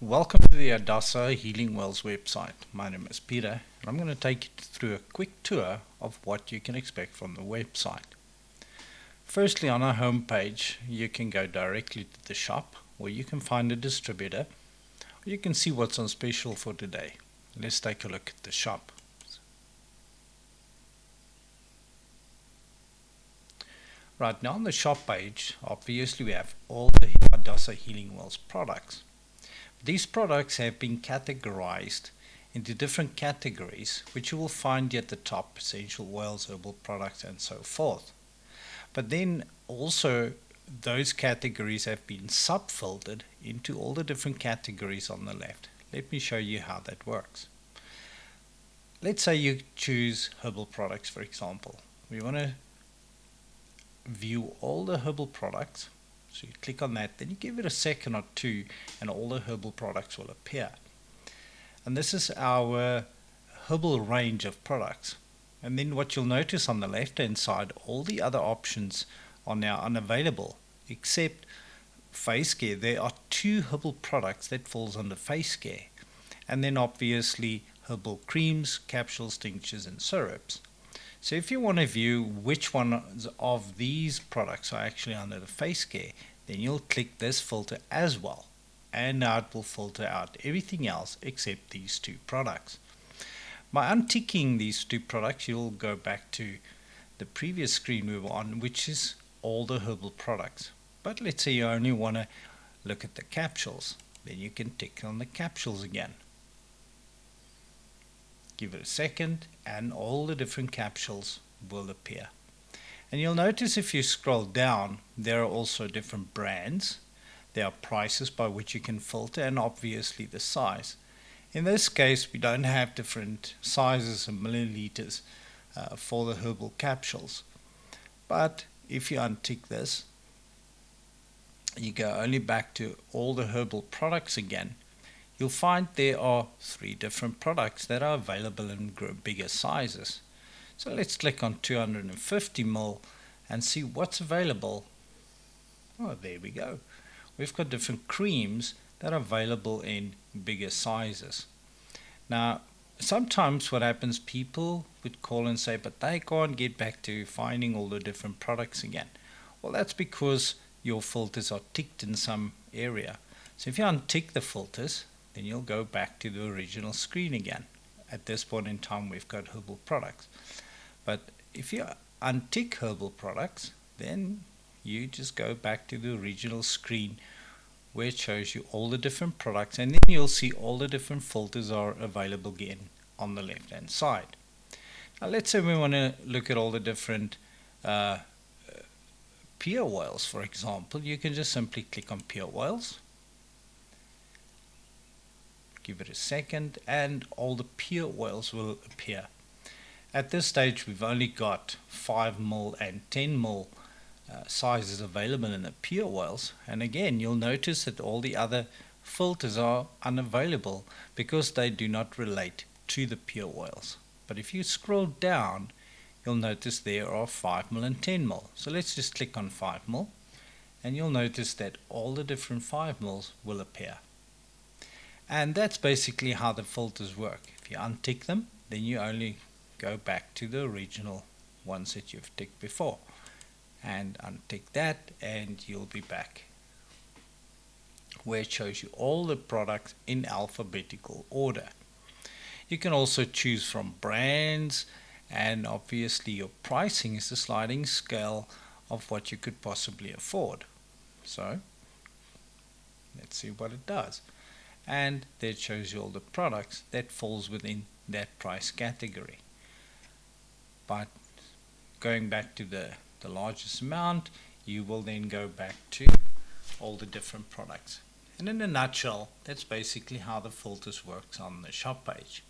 Welcome to the Adasa Healing Wells website. My name is Peter, and I'm going to take you through a quick tour of what you can expect from the website. Firstly, on our homepage, you can go directly to the shop, where you can find a distributor. You can see what's on special for today. Let's take a look at the shop. Right now on the shop page, obviously we have all the Adasa Healing Wells products. These products have been categorized into different categories, which you will find at the top: essential oils, herbal products, and so forth. But then also those categories have been sub-filtered into all the different categories on the left. Let me show you how that works. Let's say you choose herbal products, for example. We want to view all the herbal products. So you click on that, then you give it a second or two, and all the herbal products will appear. And this is our herbal range of products. And then what you'll notice on the left hand side, all the other options are now unavailable, except face care. There are 2 herbal products that falls under face care, and then obviously herbal creams, capsules, tinctures, and syrups. So if you want to view which one of these products are actually under the face care, then you'll click this filter as well, and now it will filter out everything else except these 2 products. By unticking these 2 products, you'll go back to the previous screen we were on, which is all the herbal products. But let's say you only want to look at the capsules, then you can tick on the capsules again. Give it a second, and all the different capsules will appear. And you'll notice if you scroll down, there are also different brands. There are prices by which you can filter, and obviously the size. In this case, we don't have different sizes and milliliters for the herbal capsules. But if you untick this, you go only back to all the herbal products again, you'll find there are 3 different products that are available in bigger sizes. So let's click on 250 ml and see what's available. Oh, there we go. We've got different creams that are available in bigger sizes. Now, sometimes what happens, people would call and say, but they can't get back to finding all the different products again. Well, that's because your filters are ticked in some area. So if you untick the filters, then you'll go back to the original screen again. At this point in time, we've got herbal products. But if you untick herbal products, then you just go back to the original screen where it shows you all the different products, and then you'll see all the different filters are available again on the left hand side. Now let's say we want to look at all the different pure oils, for example. You can just simply click on pure oils. Give it a second, and all the pure oils will appear. At this stage, we've only got 5 ml and 10 ml sizes available in the pure oils, and again you'll notice that all the other filters are unavailable because they do not relate to the pure oils. But if you scroll down, you'll notice there are 5 ml and 10 ml. So let's just click on 5 ml, and you'll notice that all the different 5 mls will appear. And that's basically how the filters work. If you untick them, then you only go back to the original ones that you've ticked before. And untick that, and you'll be back where it shows you all the products in alphabetical order. You can also choose from brands, and obviously your pricing is the sliding scale of what you could possibly afford. So let's see what it does. And that shows you all the products that falls within that price category. But going back to the largest amount, you will then go back to all the different products. And in a nutshell, that's basically how the filters works on the shop page.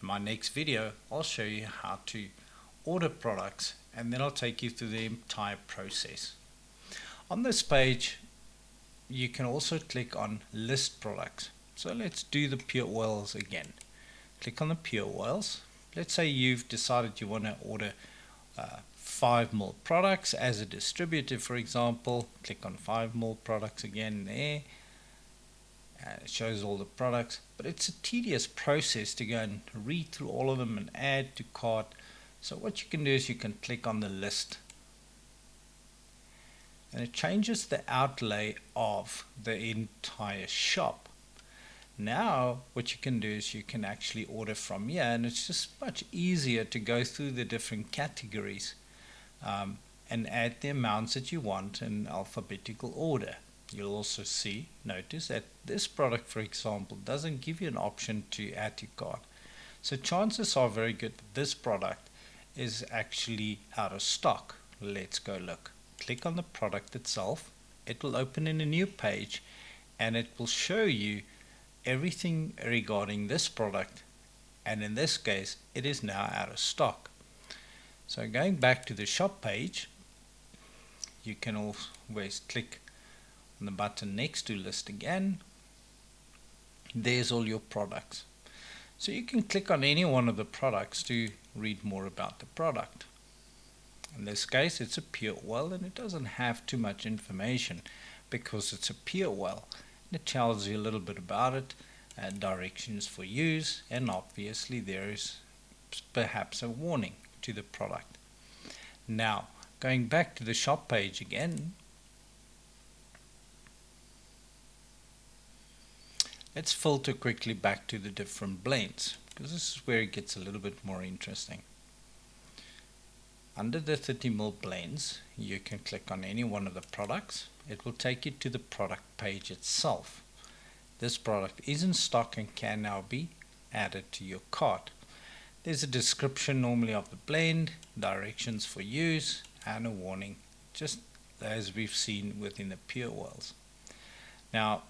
In my next video, I'll show you how to order products, and then I'll take you through the entire process. On this page, you can also click on list products. So let's do the pure oils again. Click on the pure oils. Let's say you've decided you want to order 5 ml products as a distributor, for example. Click on 5 ml products again there, It shows all the products, but it's a tedious process to go and read through all of them and add to cart. So what you can do is you can click on the list, and it changes the outlay of the entire shop. Now what you can do is you can actually order from here, and it's just much easier to go through the different categories and add the amounts that you want in alphabetical order. You'll also notice that this product, for example, doesn't give you an option to add to cart. So chances are very good that this product is actually out of stock. Let's go look. Click on the product itself. It will open in a new page, and it will show you everything regarding this product, and in this case it is now out of stock. So going back to the shop page, you can always click on the button next to list again. There's all your products. So you can click on any one of the products to read more about the product. In this case it's a pure oil, and it doesn't have too much information because it's a pure oil. It tells you a little bit about it, directions for use, and obviously there is perhaps a warning to the product. Now going back to the shop page again, let's filter quickly back to the different blends, because this is where it gets a little bit more interesting. Under the 30ml blends, you can click on any one of the products. It will take you to the product page itself. This product is in stock and can now be added to your cart. There's a description normally of the blend, directions for use, and a warning, just as we've seen within the pure oils. Now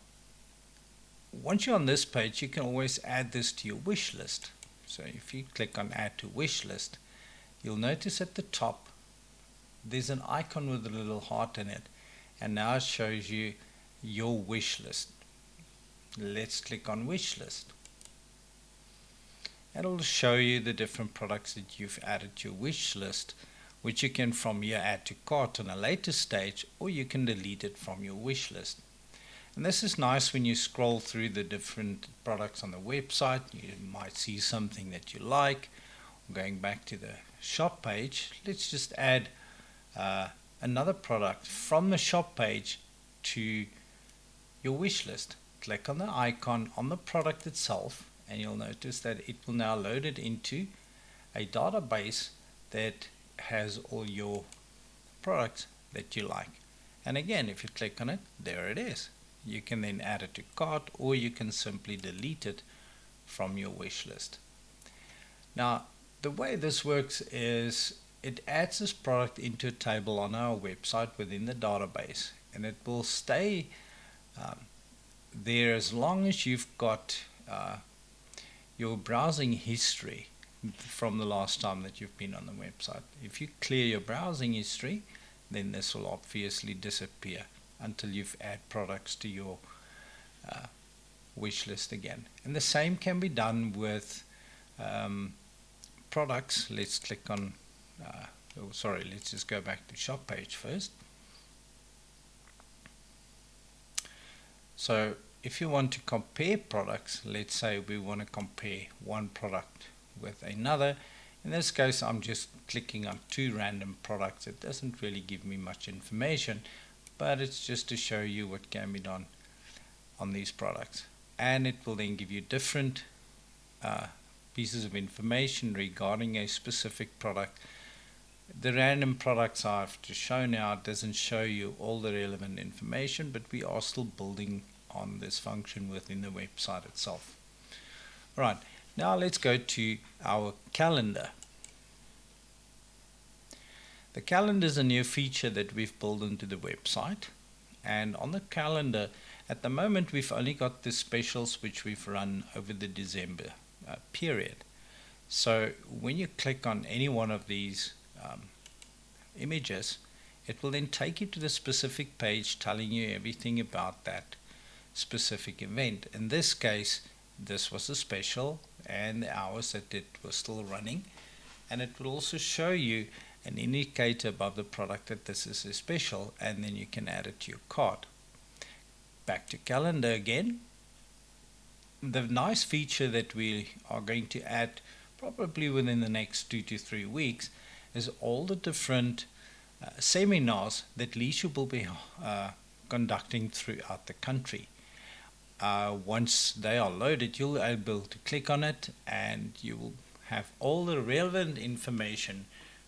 once you're on this page, you can always add this to your wish list. So if you click on add to wish list, you'll notice at the top there's an icon with a little heart in it, and now it shows you your wish list. Let's click on wish list. It'll show you the different products that you've added to your wish list, which you can from here add to cart on a later stage, or you can delete it from your wish list. And this is nice when you scroll through the different products on the website. You might see something that you like. Going back to the shop page, let's just add another product from the shop page to your wish list. Click on the icon on the product itself, and you'll notice that it will now load it into a database that has all your products that you like. And again, if you click on it, there it is. You can then add it to cart, or you can simply delete it from your wish list. Now the way this works is it adds this product into a table on our website within the database, and it will stay there as long as you've got your browsing history from the last time that you've been on the website. If you clear your browsing history, then this will obviously disappear until you've added products to your wish list again. And the same can be done with products. Let's click on let's just go back to shop page first. So if you want to compare products, let's say we want to compare one product with another. In this case, I'm just clicking on two random products. It doesn't really give me much information, but it's just to show you what can be done on these products. And it will then give you different pieces of information regarding a specific product. The random products I have to show now doesn't show you all the relevant information, but we are still building on this function within the website itself. Alright, now let's go to our calendar. The calendar is a new feature that we've built into the website, and on the calendar at the moment we've only got the specials which we've run over the December period. So when you click on any one of these images, it will then take you to the specific page telling you everything about that specific event. In this case, this was a special and the hours that it was still running, and it will also show you an indicator above the product that this is a special, and then you can add it to your cart. Back to calendar again, the nice feature that we are going to add probably within the next 2 to 3 weeks is all the different seminars that Leisure will be conducting throughout the country. Once they are loaded, you'll be able to click on it and you will have all the relevant information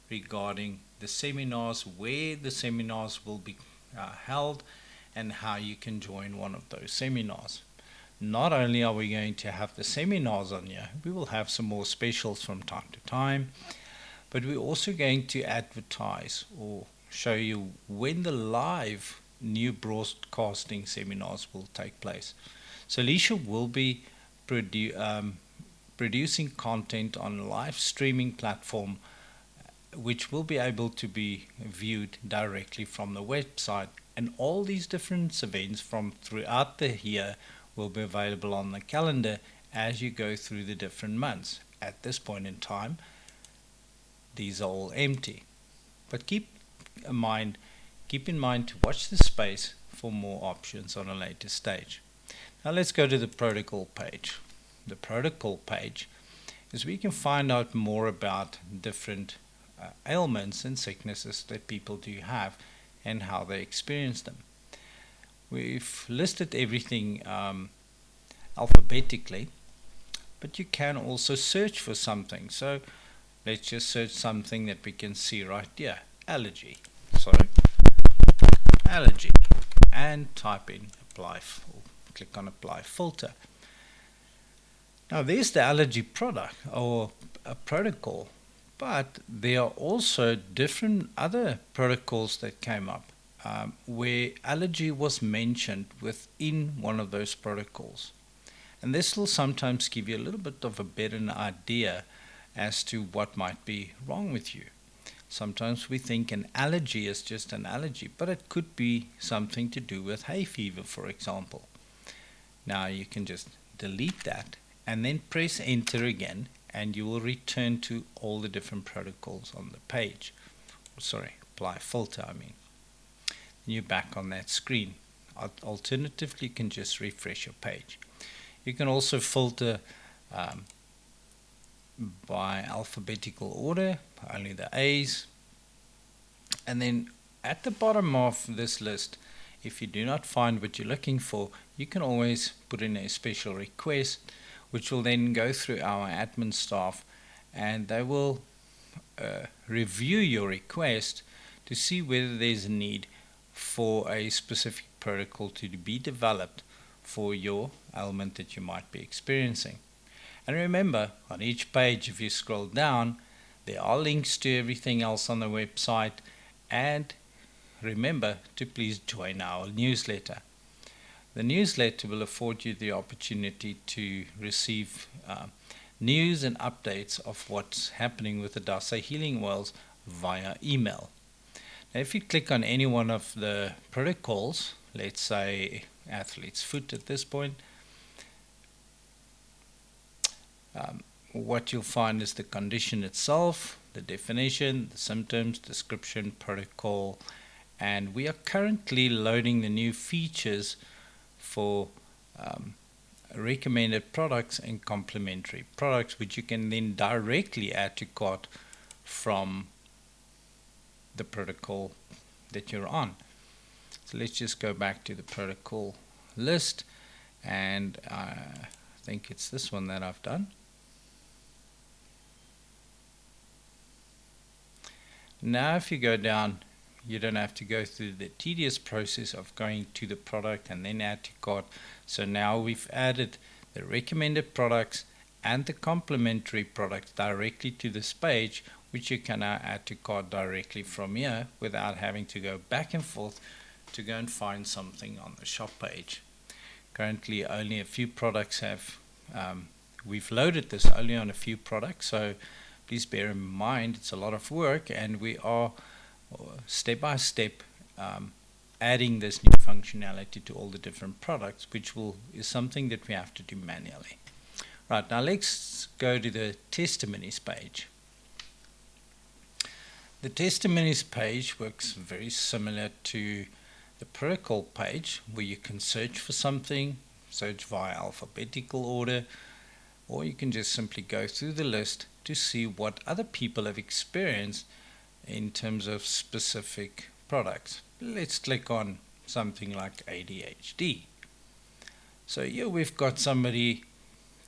regarding the seminars, where the seminars will be held, and how you can join one of those seminars. Not only are we going to have the seminars on here, we will have some more specials from time to time, but we're also going to advertise or show you when the live new broadcasting seminars will take place. So Leisure will be producing content on a live streaming platform which will be able to be viewed directly from the website, and all these different events from throughout the year will be available on the calendar as you go through the different months. At this point in time, these are all empty, but keep in mind to watch the space for more options on a later stage. Now let's go to the protocol page. The protocol page is where you can find out more about different ailments and sicknesses that people do have and how they experience them. We've listed everything alphabetically, but you can also search for something. So let's just search something that we can see right here. Allergy, and type in apply, click on apply filter. Now there's the allergy product or a protocol, but there are also different other protocols that came up where allergy was mentioned within one of those protocols. And this will sometimes give you a little bit of a better idea as to what might be wrong with you. Sometimes we think an allergy is just an allergy, but it could be something to do with hay fever, for example. Now you can just delete that and then press enter again, and you will return to all the different protocols on the page. Apply filter, and you're back on that screen. Alternatively, you can just refresh your page. You can also filter by alphabetical order, only the A's. And then at the bottom of this list, if you do not find what you're looking for, you can always put in a special request, which will then go through our admin staff, and they will review your request to see whether there's a need for a specific protocol to be developed for your ailment that you might be experiencing. And remember, on each page, if you scroll down, there are links to everything else on the website, and remember to please join our newsletter. The newsletter will afford you the opportunity to receive news and updates of what's happening with the Dasa Healing Oils via email. Now, if you click on any one of the protocols, let's say athlete's foot at this point, what you'll find is the condition itself, the definition, the symptoms, description, protocol, and we are currently loading the new features for recommended products and complementary products, which you can then directly add to cart from the protocol that you're on. So let's just go back to the protocol list, and I think it's this one that I've done. Now if you go down, you don't have to go through the tedious process of going to the product and then add to cart. So now we've added the recommended products and the complementary products directly to this page, which you can now add to cart directly from here without having to go back and forth to go and find something on the shop page. Currently only a few products have, we've loaded this only on a few products, so please bear in mind it's a lot of work, and we are step by step adding this new functionality to all the different products, which is something that we have to do manually. Right, now let's go to the testimonies page. The testimonies page works very similar to the protocol page, where you can search for something, search via alphabetical order, or you can just simply go through the list to see what other people have experienced in terms of specific products. Let's click on something like ADHD. So here we've got somebody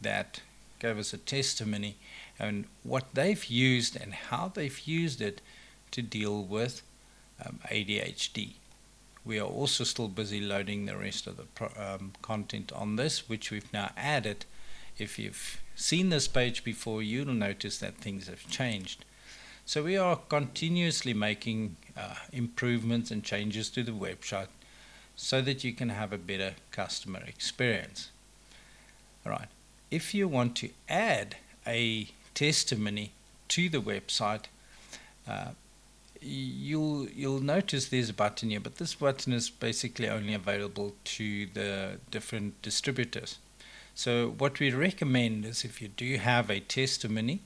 that gave us a testimony and what they've used and how they've used it to deal with ADHD. We are also still busy loading the rest of the content on this, which we've now added. If you've seen this page before, you'll notice that things have changed. So we are continuously making improvements and changes to the website so that you can have a better customer experience. All right. If you want to add a testimony to the website, you'll notice there's a button here, but this button is basically only available to the different distributors. So what we recommend is if you do have a testimony,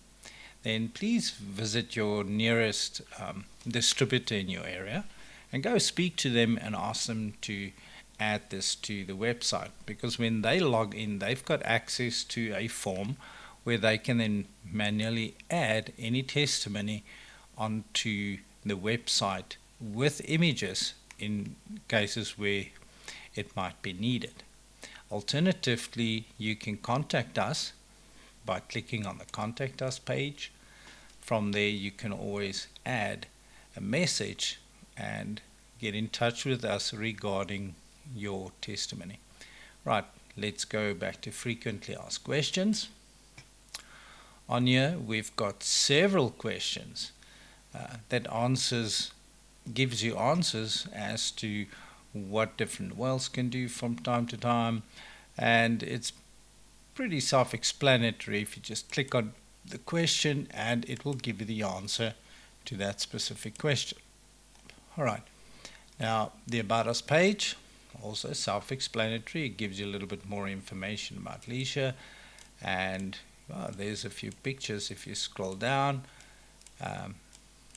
then please visit your nearest distributor in your area and go speak to them and ask them to add this to the website, because when they log in, they've got access to a form where they can then manually add any testimony onto the website with images in cases where it might be needed. Alternatively, you can contact us by clicking on the Contact Us page. From there, you can always add a message and get in touch with us regarding your testimony. Right, let's go back to frequently asked questions. On here, we've got several questions that gives you answers as to what different wells can do from time to time, and it's pretty self-explanatory. If you just click on the question and it will give you the answer to that specific question. Alright, now the About Us page, also self-explanatory. It gives you a little bit more information about Leisure, and there's a few pictures if you scroll down.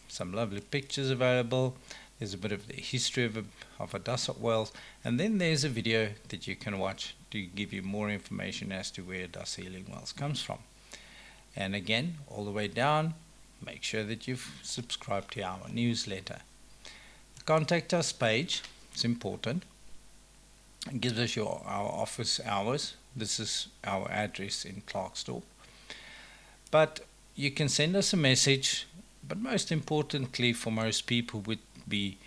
Some lovely pictures available. There's a bit of the history of Adassa wells, and then there's a video that you can watch to give you more information as to where Adassa Healing Wells comes from. And again, all the way down, make sure that you've subscribed to our newsletter. The Contact Us page is important. It gives us our office hours. This is our address in Klerksdorp. But you can send us a message, but most importantly for most people would be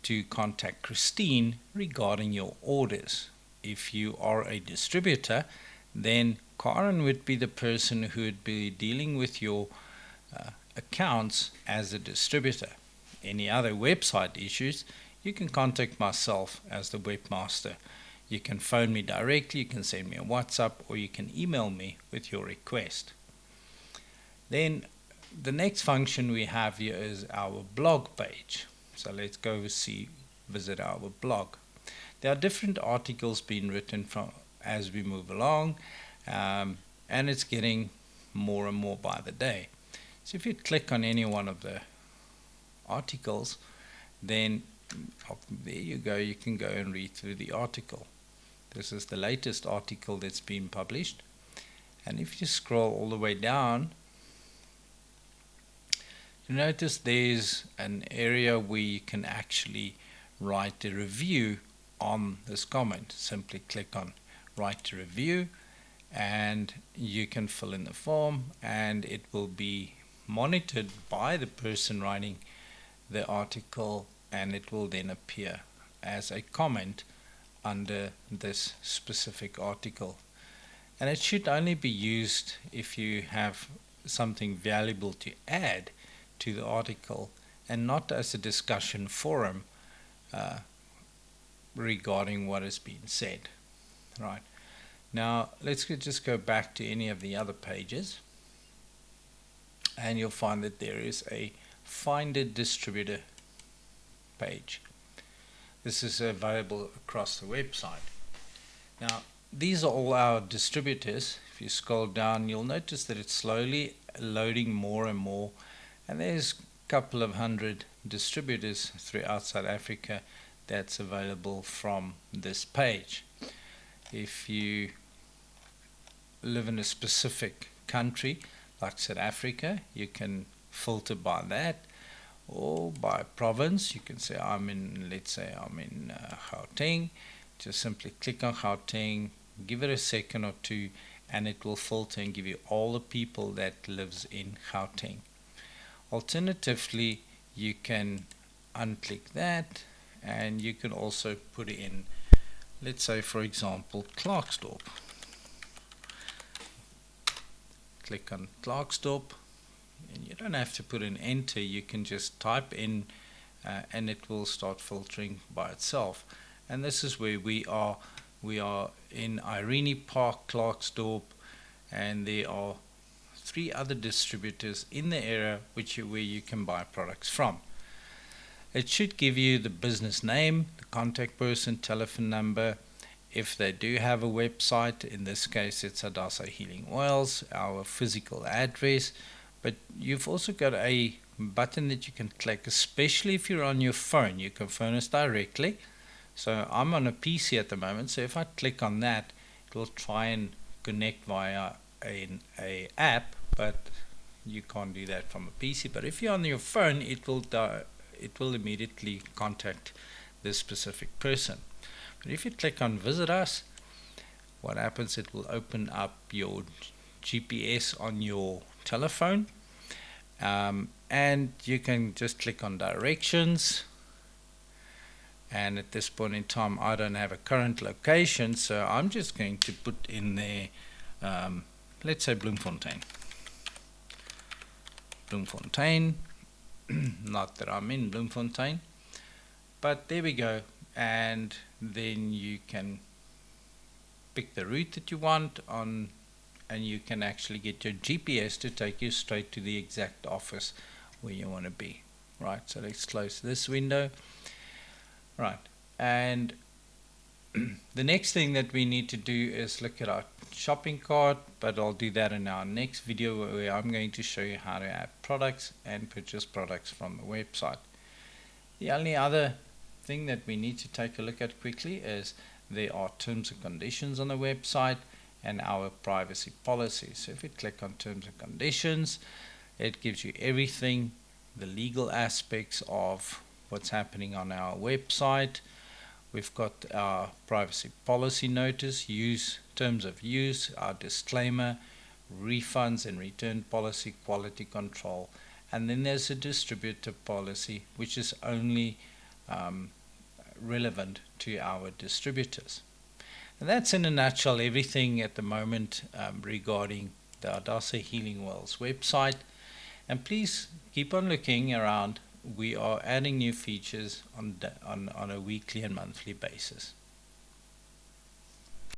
to contact Christine regarding your orders. If you are a distributor, then Karen would be the person who would be dealing with your accounts as a distributor. Any other website issues, you can contact myself as the webmaster. You can phone me directly, you can send me a WhatsApp, or you can email me with your request. Then the next function we have here is our blog page. So let's go visit our blog. There are different articles being written from as we move along, and it's getting more and more by the day. So if you click on any one of the articles, then there you go, you can go and read through the article. This is the latest article that's been published, and if you scroll all the way down, you notice there's an area where you can actually write a review on this comment. Simply click on Write a Review and you can fill in the form, and it will be monitored by the person writing the article, and it will then appear as a comment under this specific article. And it should only be used if you have something valuable to add to the article, and not as a discussion forum regarding what has been said. Right. Now let's just go back to any of the other pages, and you'll find that there is a Find a Distributor page. This is available across the website. Now these are all our distributors. If you scroll down, you'll notice that it's slowly loading more and more, and there's a couple of hundred distributors throughout South Africa that's available from this page. If you live in a specific country like South Africa, you can filter by that, or by province. You can say let's say I'm in Gauteng. Just simply click on Gauteng, give it a second or two, and it will filter and give you all the people that lives in Gauteng. Alternatively, you can unclick that, and you can also put in, let's say for example, Klerksdorp. Click on Klerksdorp, and you don't have to put an enter, you can just type in and it will start filtering by itself. And this is where we are. We are in Irene Park, Klerksdorp, and there are 3 other distributors in the area where you can buy products from. It should give you the business name, the contact person, telephone number. If they do have a website, in this case it's Hadassah Healing Oils, our physical address. But you've also got a button that you can click, especially if you're on your phone. You can phone us directly. So I'm on a PC at the moment, so if I click on that, it will try and connect via an app, but you can't do that from a PC. But if you're on your phone, it will immediately contact this specific person. But if you click on visit us, what happens, it will open up your GPS on your telephone, and you can just click on directions. And at this point in time, I don't have a current location, so I'm just going to put in there, let's say Bloemfontein. Not that I'm in Bloemfontein, but there we go. And then you can pick the route that you want on, and you can actually get your GPS to take you straight to the exact office where you want to be. Right, so let's close this window. Right, and the next thing that we need to do is look at our shopping cart, but I'll do that in our next video, where I'm going to show you how to add products and purchase products from the website. The only other thing that we need to take a look at quickly is there are terms and conditions on the website and our privacy policy. So if you click on terms and conditions, it gives you everything, the legal aspects of what's happening on our website. We've got our privacy policy notice, terms of use, our disclaimer, refunds and return policy, quality control, and then there's a distributor policy, which is only relevant to our distributors. And that's in a nutshell everything at the moment regarding the Hadassah Healing Oils website. And please keep on looking around. We are adding new features on a weekly and monthly basis.